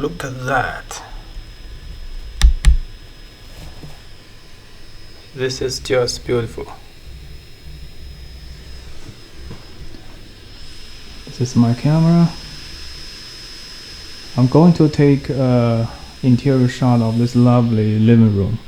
look at that. This is just beautiful. This is my camera. I'm going to take an interior shot of this lovely living room.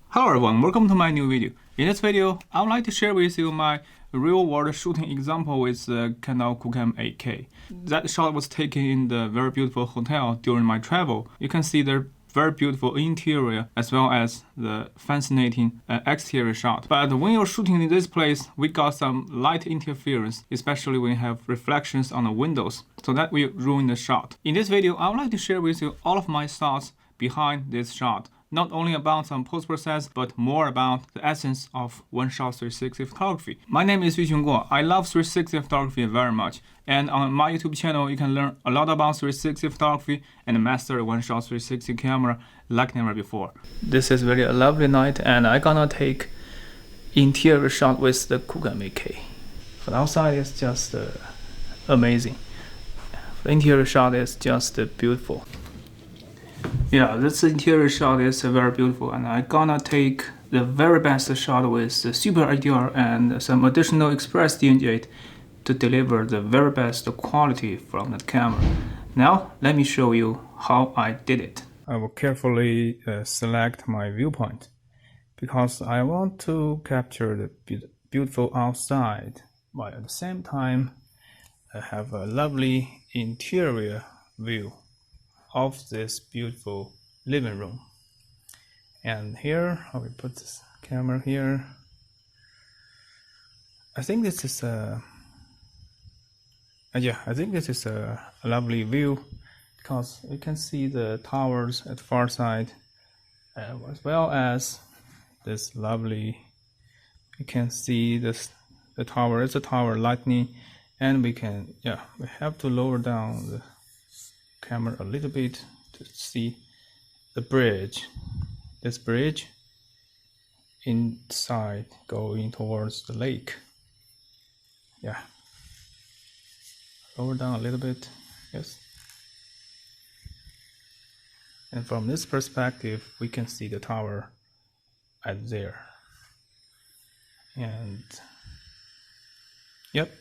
Hello everyone, welcome to my new video. In this video, I would like to share with you my real-world shooting example with the Canon QooCam 8K. That shot was taken in the very beautiful hotel during my travel. You can see the very beautiful interior as well as the fascinating exterior shot. But when you're shooting in this place, we got some light interference, especially when you have reflections on the windows, so that will ruin the shot. In this video, I would like to share with you all of my thoughts behind this shot. Not only about some post-process, but more about the essence of one-shot 360 photography. My name is Bushman Corelite. I love 360 photography very much. And on my YouTube channel, you can learn a lot about 360 photography and master one-shot 360 camera like never before. This is really a lovely night, and I'm gonna take interior shot with the QooCam 8K. For the outside, it's just amazing. The interior shot is just beautiful. Yeah, this interior shot is very beautiful, and I'm gonna take the very best shot with the SuperHDR and some additional Express DNG8 to deliver the very best quality from the camera. Now, let me show you how I did it. I will carefully select my viewpoint because I want to capture the beautiful outside, but at the same time, I have a lovely interior view of this beautiful living room. And here I will put this camera here. I think this is a lovely view because you can see the towers at the far side, as well as this lovely, you can see this, the tower is a tower lightning, and we have to lower down the camera a little bit to see the bridge. This bridge inside going towards the lake. Yeah. Lower down a little bit. Yes. And from this perspective, we can see the tower at there. And yep,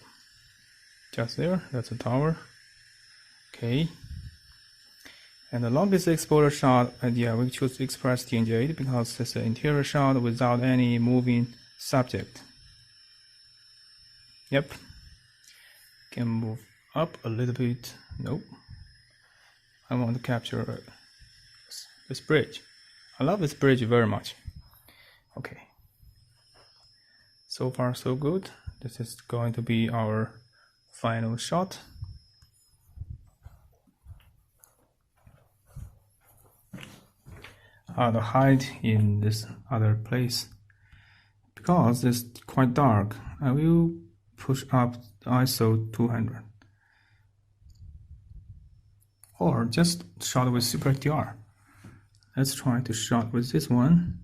just there. That's a tower. Okay. And the longest exposure shot, we choose Express DNG8 because it's an interior shot without any moving subject. Yep. Can move up a little bit. Nope. I want to capture this bridge. I love this bridge very much. Okay. So far so good. This is going to be our final shot. The height in this other place, because it's quite dark, I will push up the ISO 200 or just shot with SuperHDR. Let's try to shot with this one,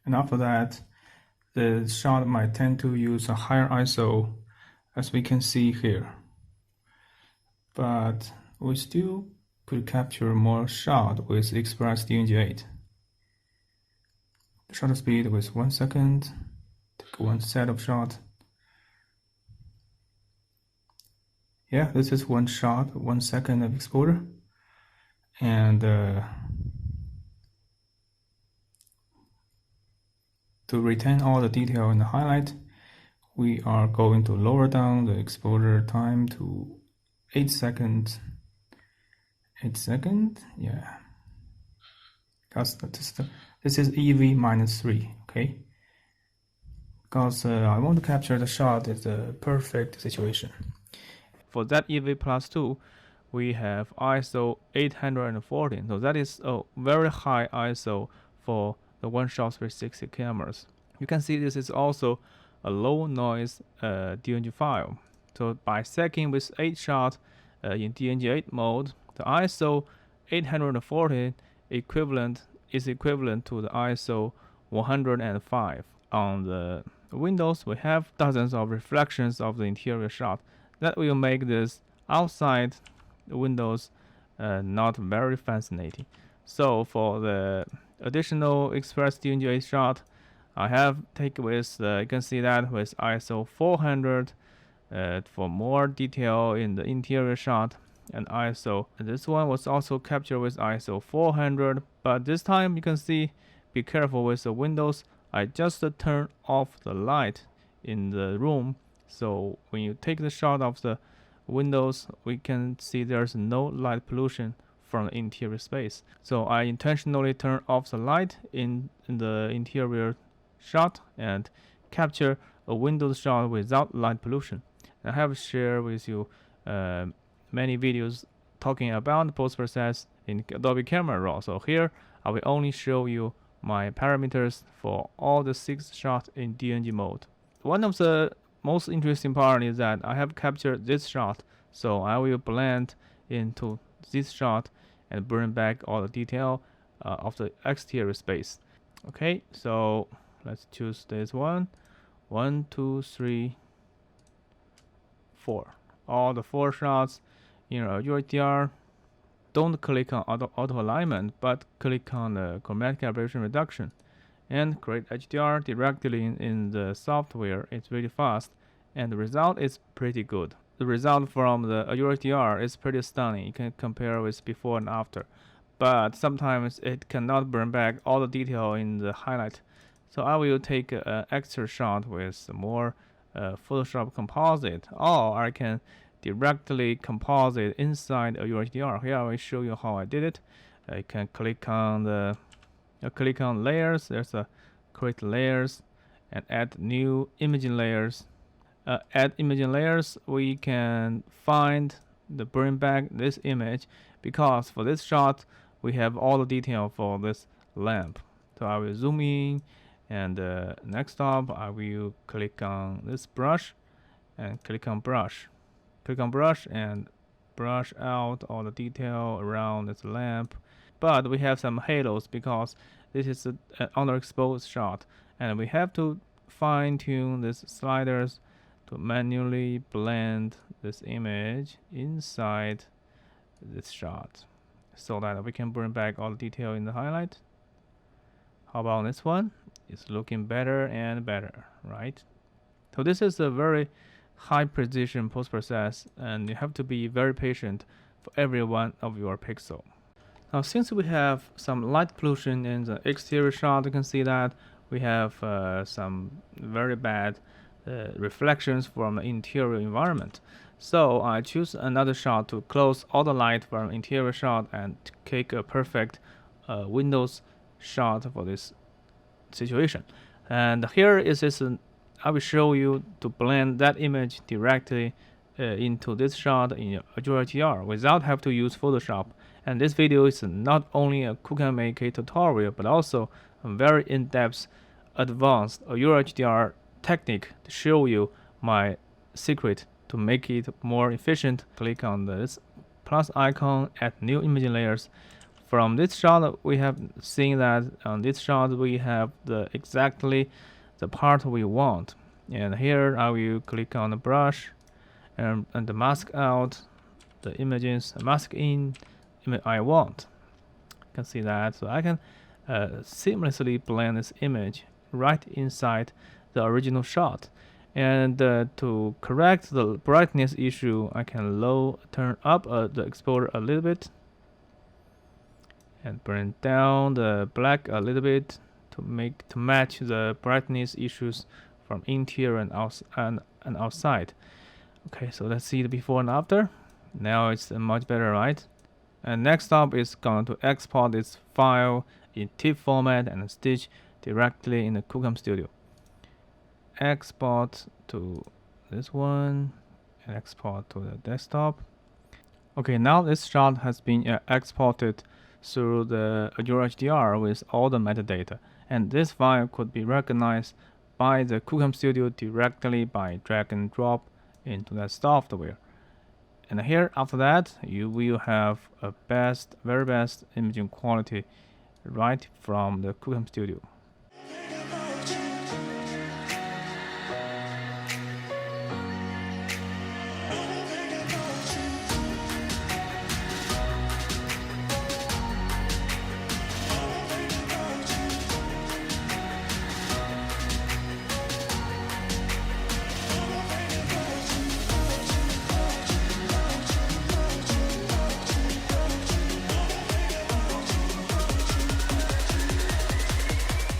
and after that the shot might tend to use a higher ISO, as we can see here, but we still could capture more shot with Express DNG8. Shutter speed with 1 second, take one set of shot. Yeah, this is one shot, 1 second of exposure. And to retain all the detail in the highlight, we are going to lower down the exposure time to 8 seconds. 8 seconds, yeah. Because this is EV -3, okay? Because I want to capture the shot is the perfect situation. For that EV +2, we have ISO 814, so that is a very high ISO for the one-shot 360 cameras. You can see this is also a low noise DNG file. So by stacking with 8 shots in DNG8 mode, the ISO 840 is equivalent to the ISO 105. On the windows, we have dozens of reflections of the interior shot. That will make this outside the windows, not very fascinating. So for the additional Express DNG shot, I have taken with, you can see that with ISO 400 for more detail in the interior shot, and ISO. This one was also captured with ISO 400, but this time you can see, be careful with the windows. I just turn off the light in the room, so when you take the shot of the windows, we can see there's no light pollution from the interior space. So I intentionally turn off the light in the interior shot and capture a windows shot without light pollution. I have shared with you many videos talking about the post-process in Adobe Camera Raw. So here I will only show you my parameters for all the 6 shots in DNG mode. One of the most interesting part is that I have captured this shot, so I will blend into this shot and bring back all the detail of the exterior space. Okay, so let's choose this one. 1, 2, 3, 4. All the 4 shots in Aurora HDR. Don't click on auto alignment, but click on the chromatic aberration reduction and create HDR directly in the software. It's really fast, and the result is pretty good. The result from the Aurora HDR is pretty stunning. You can compare with before and after, but sometimes it cannot bring back all the detail in the highlight. So I will take an extra shot with more Photoshop composite, or I can directly composite inside Aurora HDR. Here I will show you how I did it. You can click on layers. There's a create layers and add new imaging layers. Add imaging layers, we can find the bring back this image, because for this shot we have all the detail for this lamp. So I will zoom in, and next up I will click on this brush and click on brush and brush out all the detail around this lamp. But we have some halos because this is an underexposed shot, and we have to fine-tune these sliders to manually blend this image inside this shot so that we can bring back all the detail in the highlight. How about this one? It's looking better and better, right? So this is a very high precision post-process, and you have to be very patient for every one of your pixel. Now, since we have some light pollution in the exterior shot, you can see that we have some very bad reflections from the interior environment. So I choose another shot to close all the light from interior shot and take a perfect windows shot for this situation. And here is this. I will show you to blend that image directly into this shot in Aurora HDR without have to use Photoshop. And this video is not only a QooCam AK tutorial, but also a very in-depth, advanced Aurora HDR technique to show you my secret to make it more efficient. Click on this plus icon, add new imaging layers. From this shot, we have seen that on this shot we have exactly the part we want. And here I will click on the brush and the mask out the images, mask in image I want. You can see that. So I can seamlessly blend this image right inside the original shot. And to correct the brightness issue, I can turn up the exposure a little bit and bring down the black a little bit to match the brightness issues from interior and outside. Okay, so let's see the before and after. Now it's much better, right? And next up is going to export this file in TIFF format and stitch directly in the QooCam Studio. Export to this one and export to the desktop. Okay, now this shot has been exported through the Aurora HDR with all the metadata, and this file could be recognized by the QooCam Studio directly by drag and drop into that software. And here, after that, you will have a very best imaging quality right from the QooCam Studio.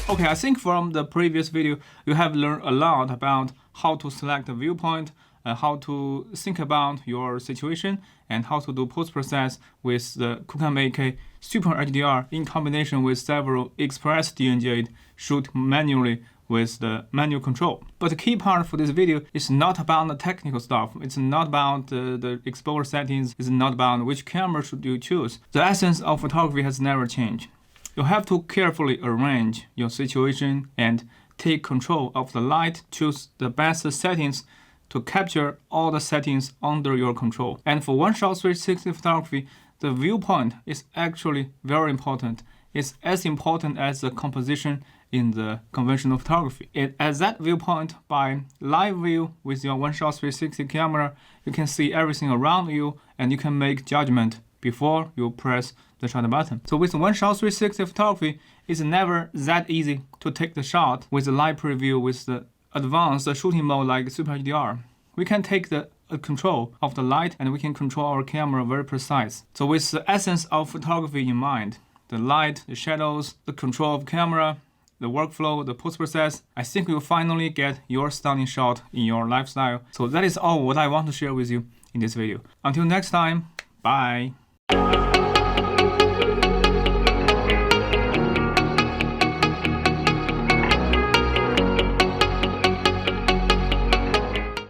Okay, I think from the previous video, you have learned a lot about how to select a viewpoint, how to think about your situation, and how to do post-process with the QooCam 8K SuperHDR in combination with several Express DNG8 shoot manually with the manual control. But the key part for this video is not about the technical stuff. It's not about the exposure settings. It's not about which camera should you choose. The essence of photography has never changed. You have to carefully arrange your situation and take control of the light, choose the best settings to capture all the settings under your control. And for one-shot 360 photography, the viewpoint is actually very important. It's as important as the composition in the conventional photography. At that viewpoint, by live view with your one-shot 360 camera, you can see everything around you and you can make judgment before you press the shutter button. So with one-shot 360 photography, it's never that easy to take the shot with the live preview with the advanced shooting mode like SuperHDR. We can take the control of the light and we can control our camera very precise. So with the essence of photography in mind, the light, the shadows, the control of camera, the workflow, the post-process, I think you'll finally get your stunning shot in your lifestyle. So that is all what I want to share with you in this video. Until next time, bye.